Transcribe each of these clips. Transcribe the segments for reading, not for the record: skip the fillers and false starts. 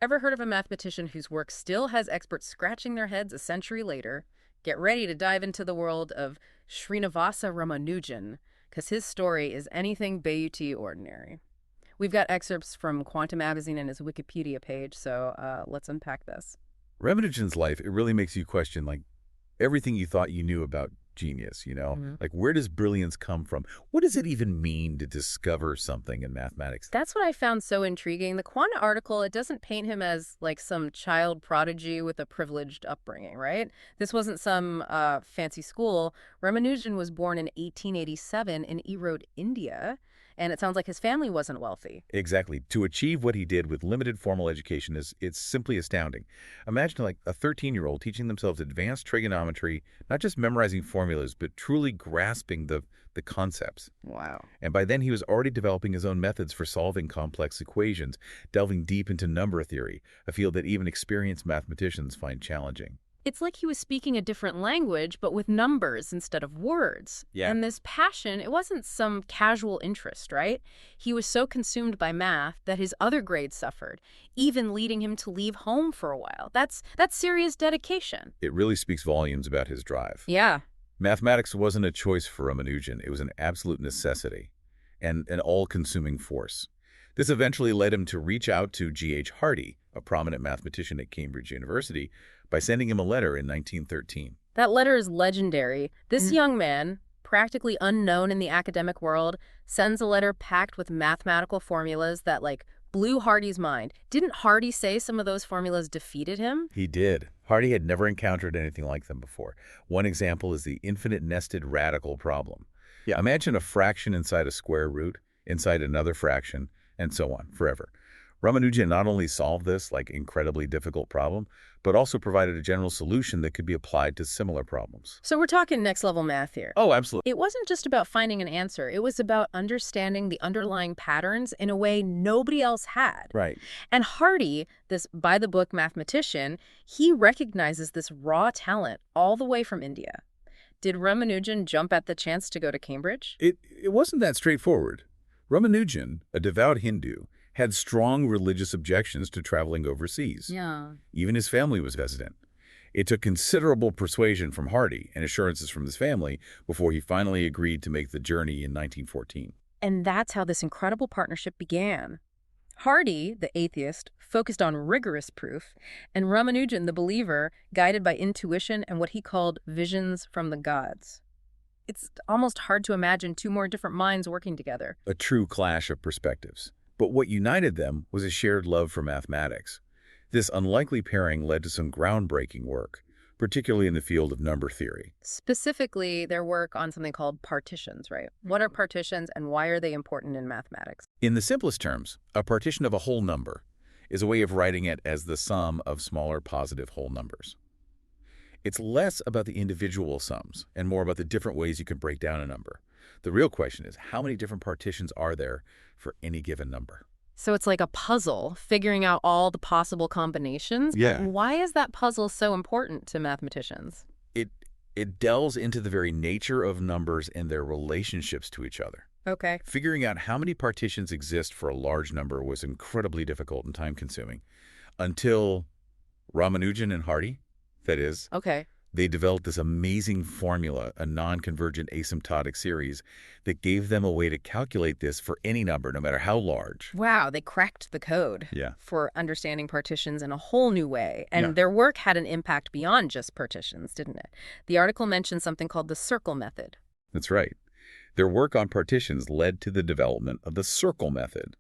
Ever heard of a mathematician whose work still has experts scratching their heads a century later? Get ready to dive into the world of Srinivasa Ramanujan, because his story is anything but ordinary. We've got excerpts from Quantum Magazine and his Wikipedia page, so let's unpack this. Ramanujan's life, it really makes you question, like, everything you thought you knew about genius, you know? Mhm. Like, where does brilliance come from? What does it even mean to discover something in mathematics? That's what I found so intriguing. The Quanta article, it doesn't paint him as like some child prodigy with a privileged upbringing, right? This wasn't some fancy school. Ramanujan was born in 1887 in Erode, India, and it sounds like his family wasn't wealthy. Exactly. To achieve what he did with limited formal education it's simply astounding. Imagine like a 13-year-old teaching themselves advanced trigonometry, not just memorizing formulas, but truly grasping the concepts. Wow. And by then he was already developing his own methods for solving complex equations, delving deep into number theory, a field that even experienced mathematicians find challenging. It's like he was speaking a different language, but with numbers instead of words. Yeah. And this passion, it wasn't some casual interest, right? He was so consumed by math that his other grades suffered, even leading him to leave home for a while. That's serious dedication. It really speaks volumes about his drive. Yeah. Mathematics wasn't a choice for Ramanujan. It was an absolute necessity and an all-consuming force. This eventually led him to reach out to G.H. Hardy, a prominent mathematician at Cambridge University, by sending him a letter in 1913. That letter is legendary. This young man, practically unknown in the academic world, sends a letter packed with mathematical formulas that, like, blew Hardy's mind. Didn't Hardy say some of those formulas defeated him? He did. Hardy had never encountered anything like them before. One example is the infinite nested radical problem. Yeah. Imagine a fraction inside a square root, inside another fraction, and so on, forever. Ramanujan not only solved this, like, incredibly difficult problem, but also provided a general solution that could be applied to similar problems. So we're talking next-level math here. Oh, absolutely. It wasn't just about finding an answer. It was about understanding the underlying patterns in a way nobody else had. Right. And Hardy, this by-the-book mathematician, he recognizes this raw talent all the way from India. Did Ramanujan jump at the chance to go to Cambridge? It wasn't that straightforward. Ramanujan, a devout Hindu, had strong religious objections to traveling overseas. Yeah. Even his family was hesitant. It took considerable persuasion from Hardy and assurances from his family before he finally agreed to make the journey in 1914. And that's how this incredible partnership began. Hardy, the atheist, focused on rigorous proof, and Ramanujan, the believer, guided by intuition and what he called visions from the gods. It's almost hard to imagine two more different minds working together. A true clash of perspectives. But what united them was a shared love for mathematics. This unlikely pairing led to some groundbreaking work, particularly in the field of number theory. Specifically, their work on something called partitions, right? What are partitions and why are they important in mathematics? In the simplest terms, a partition of a whole number is a way of writing it as the sum of smaller positive whole numbers. It's less about the individual sums and more about the different ways you can break down a number. The real question is, how many different partitions are there for any given number? So it's like a puzzle, figuring out all the possible combinations. Yeah. Why is that puzzle so important to mathematicians? It delves into the very nature of numbers and their relationships to each other. Okay. Figuring out how many partitions exist for a large number was incredibly difficult and time-consuming until Ramanujan and Hardy, that is, Okay. they developed this amazing formula, a non-convergent asymptotic series, that gave them a way to calculate this for any number, no matter how large. Wow, they cracked the code Yeah. for understanding partitions in a whole new way. And Yeah. their work had an impact beyond just partitions, didn't it? The article mentioned something called the circle method. That's right. Their work on partitions led to the development of the circle method,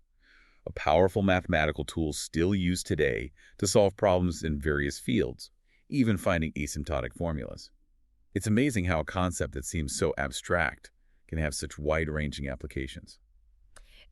a powerful mathematical tool still used today to solve problems in various fields, even finding asymptotic formulas. It's amazing how a concept that seems so abstract can have such wide-ranging applications.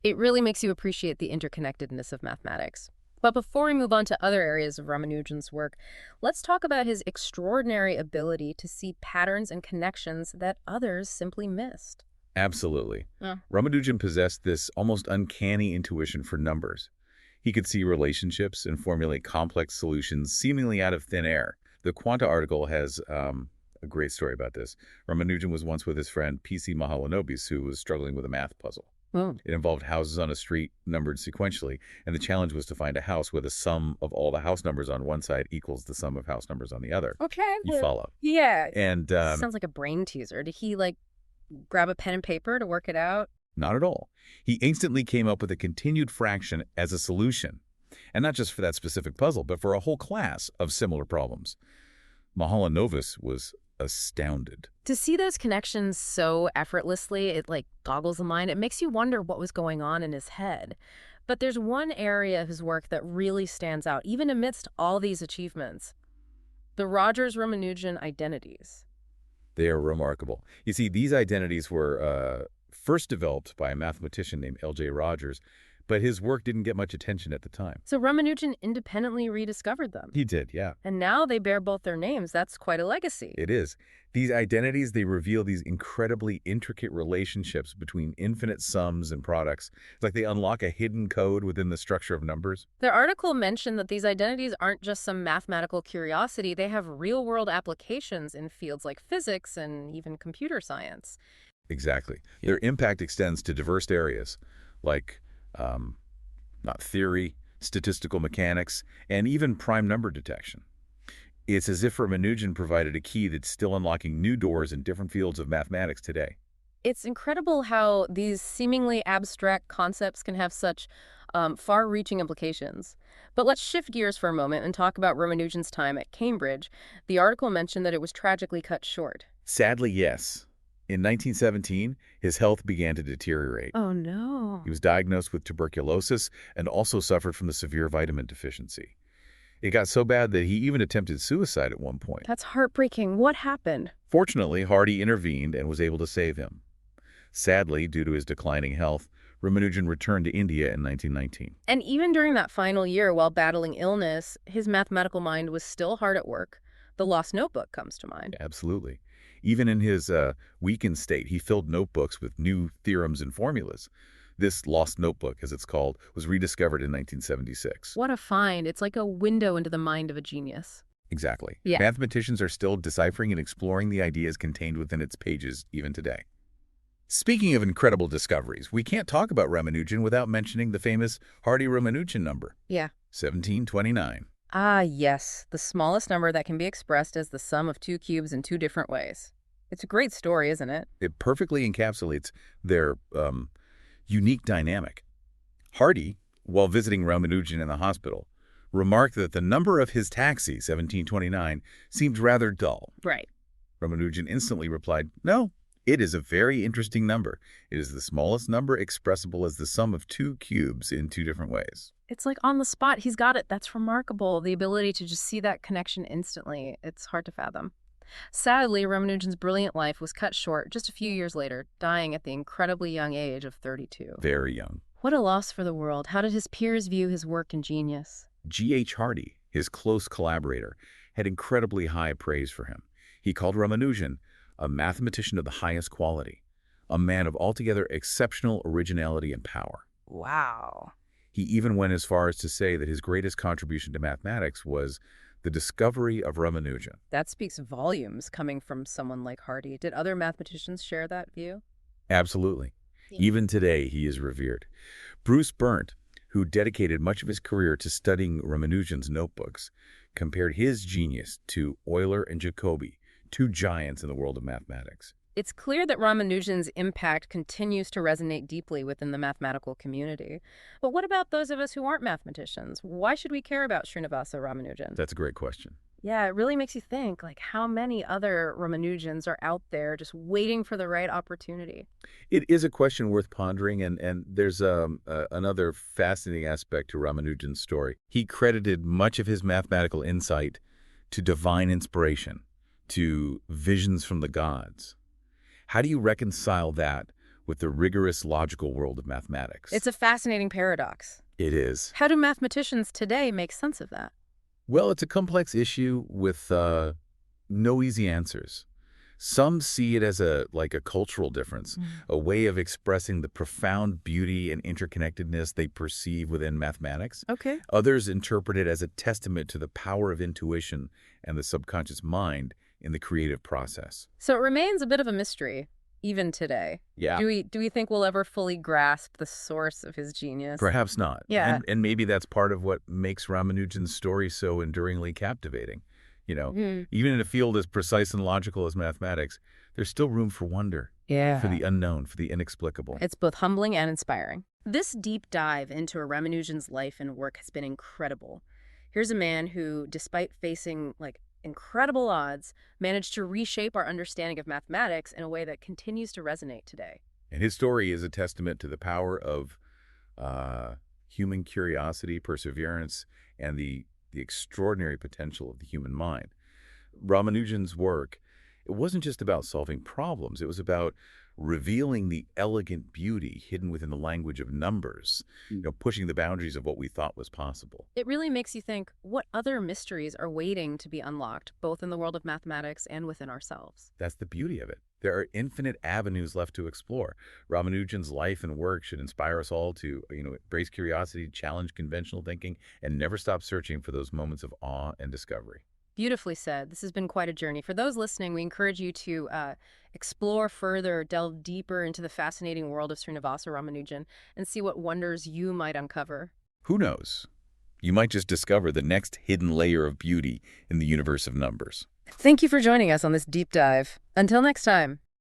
It really makes you appreciate the interconnectedness of mathematics. But before we move on to other areas of Ramanujan's work, let's talk about his extraordinary ability to see patterns and connections that others simply missed. Absolutely. Yeah. Ramanujan possessed this almost uncanny intuition for numbers. He could see relationships and formulate complex solutions seemingly out of thin air. The Quanta article has a great story about this. Ramanujan was once with his friend P.C. Mahalanobis, who was struggling with a math puzzle. Oh, It involved houses on a street numbered sequentially, and the challenge was to find a house where the sum of all the house numbers on one side equals the sum of house numbers on the other. okay. You follow? Yeah. And Sounds like a brain teaser. Did he, like, grab a pen and paper to work it out? not at all. He instantly came up with a continued fraction as a solution, and not just for that specific puzzle, but for a whole class of similar problems. Mahalanobis was astounded. To see those connections so effortlessly, it like goggles the mind. It makes you wonder what was going on in his head. But there's one area of his work that really stands out, even amidst all these achievements. The Rogers-Ramanujan identities. They are remarkable. You see, these identities were first developed by a mathematician named L.J. Rogers, but his work didn't get much attention at the time. So Ramanujan independently rediscovered them. He did, yeah. And now they bear both their names. That's quite a legacy. It is. These identities, they reveal these incredibly intricate relationships between infinite sums and products. It's like they unlock a hidden code within the structure of numbers. Their article mentioned that these identities aren't just some mathematical curiosity. They have real-world applications in fields like physics and even computer science. Exactly. Their impact extends to diverse areas like not theory, statistical mechanics, and even prime number detection. It's as if Ramanujan provided a key that's still unlocking new doors in different fields of mathematics today. It's incredible how these seemingly abstract concepts can have such far-reaching implications. But let's shift gears for a moment and talk about Ramanujan's time at Cambridge. The article mentioned that it was tragically cut short. Sadly, yes. In 1917, his health began to deteriorate. Oh, no. He was diagnosed with tuberculosis and also suffered from the severe vitamin deficiency. It got so bad that he even attempted suicide at one point. That's heartbreaking. What happened? Fortunately, Hardy intervened and was able to save him. Sadly, due to his declining health, Ramanujan returned to India in 1919. And even during that final year while battling illness, his mathematical mind was still hard at work. The Lost Notebook comes to mind. Absolutely. Even in his weakened state, he filled notebooks with new theorems and formulas. This Lost Notebook, as it's called, was rediscovered in 1976. What a find. It's like a window into the mind of a genius. Exactly. Yeah. Mathematicians are still deciphering and exploring the ideas contained within its pages even today. Speaking of incredible discoveries, we can't talk about Ramanujan without mentioning the famous Hardy-Ramanujan number, Yeah. 1729. Ah, yes. The smallest number that can be expressed as the sum of two cubes in two different ways. It's a great story, isn't it? It perfectly encapsulates their unique dynamic. Hardy, while visiting Ramanujan in the hospital, remarked that the number of his taxi, 1729, seemed rather dull. Right. Ramanujan instantly replied, "No, it is a very interesting number. It is the smallest number expressible as the sum of two cubes in two different ways." It's like on the spot. He's got it. That's remarkable. The ability to just see that connection instantly. It's hard to fathom. Sadly, Ramanujan's brilliant life was cut short just a few years later, dying at the incredibly young age of 32. Very young. What a loss for the world. How did his peers view his work and genius? G.H. Hardy, his close collaborator, had incredibly high praise for him. He called Ramanujan a mathematician of the highest quality, a man of altogether exceptional originality and power. Wow. He even went as far as to say that his greatest contribution to mathematics was the discovery of Ramanujan. That speaks volumes coming from someone like Hardy. Did other mathematicians share that view? Absolutely. Yeah. Even today, he is revered. Bruce Berndt, who dedicated much of his career to studying Ramanujan's notebooks, compared his genius to Euler and Jacobi, two giants in the world of mathematics. It's clear that Ramanujan's impact continues to resonate deeply within the mathematical community. But what about those of us who aren't mathematicians? Why should we care about Srinivasa Ramanujan? That's a great question. Yeah, it really makes you think, like, how many other Ramanujans are out there just waiting for the right opportunity? It is a question worth pondering, and there's another fascinating aspect to Ramanujan's story. He credited much of his mathematical insight to divine inspiration, to visions from the gods. How do you reconcile that with the rigorous logical world of mathematics? It's a fascinating paradox. It is. How do mathematicians today make sense of that? Well, it's a complex issue with no easy answers. Some see it as a cultural difference, a way of expressing the profound beauty and interconnectedness they perceive within mathematics. Okay. Others interpret it as a testament to the power of intuition and the subconscious mind in the creative process. So it remains a bit of a mystery. even today. Yeah. Do we think we'll ever fully grasp the source of his genius? Perhaps not. Yeah. And maybe that's part of what makes Ramanujan's story so enduringly captivating. You know, Hmm. even in a field as precise and logical as mathematics, there's still room for wonder, for Yeah. the unknown, for the inexplicable. It's both humbling and inspiring. This deep dive into Ramanujan's life and work has been incredible. Here's a man who, despite facing incredible odds, managed to reshape our understanding of mathematics in a way that continues to resonate today. And his story is a testament to the power of uh, human curiosity, perseverance, and the extraordinary potential of the human mind. Ramanujan's work, it wasn't just about solving problems. It was about revealing the elegant beauty hidden within the language of numbers, pushing the boundaries of what we thought was possible. It really makes you think, what other mysteries are waiting to be unlocked, both in the world of mathematics and within ourselves? That's the beauty of it. There are infinite avenues left to explore. Ramanujan's life and work should inspire us all to, embrace curiosity, challenge conventional thinking, and never stop searching for those moments of awe and discovery. Beautifully said. This has been quite a journey. For those listening, we encourage you to explore further, delve deeper into the fascinating world of Srinivasa Ramanujan, and see what wonders you might uncover. Who knows? You might just discover the next hidden layer of beauty in the universe of numbers. Thank you for joining us on this deep dive. Until next time.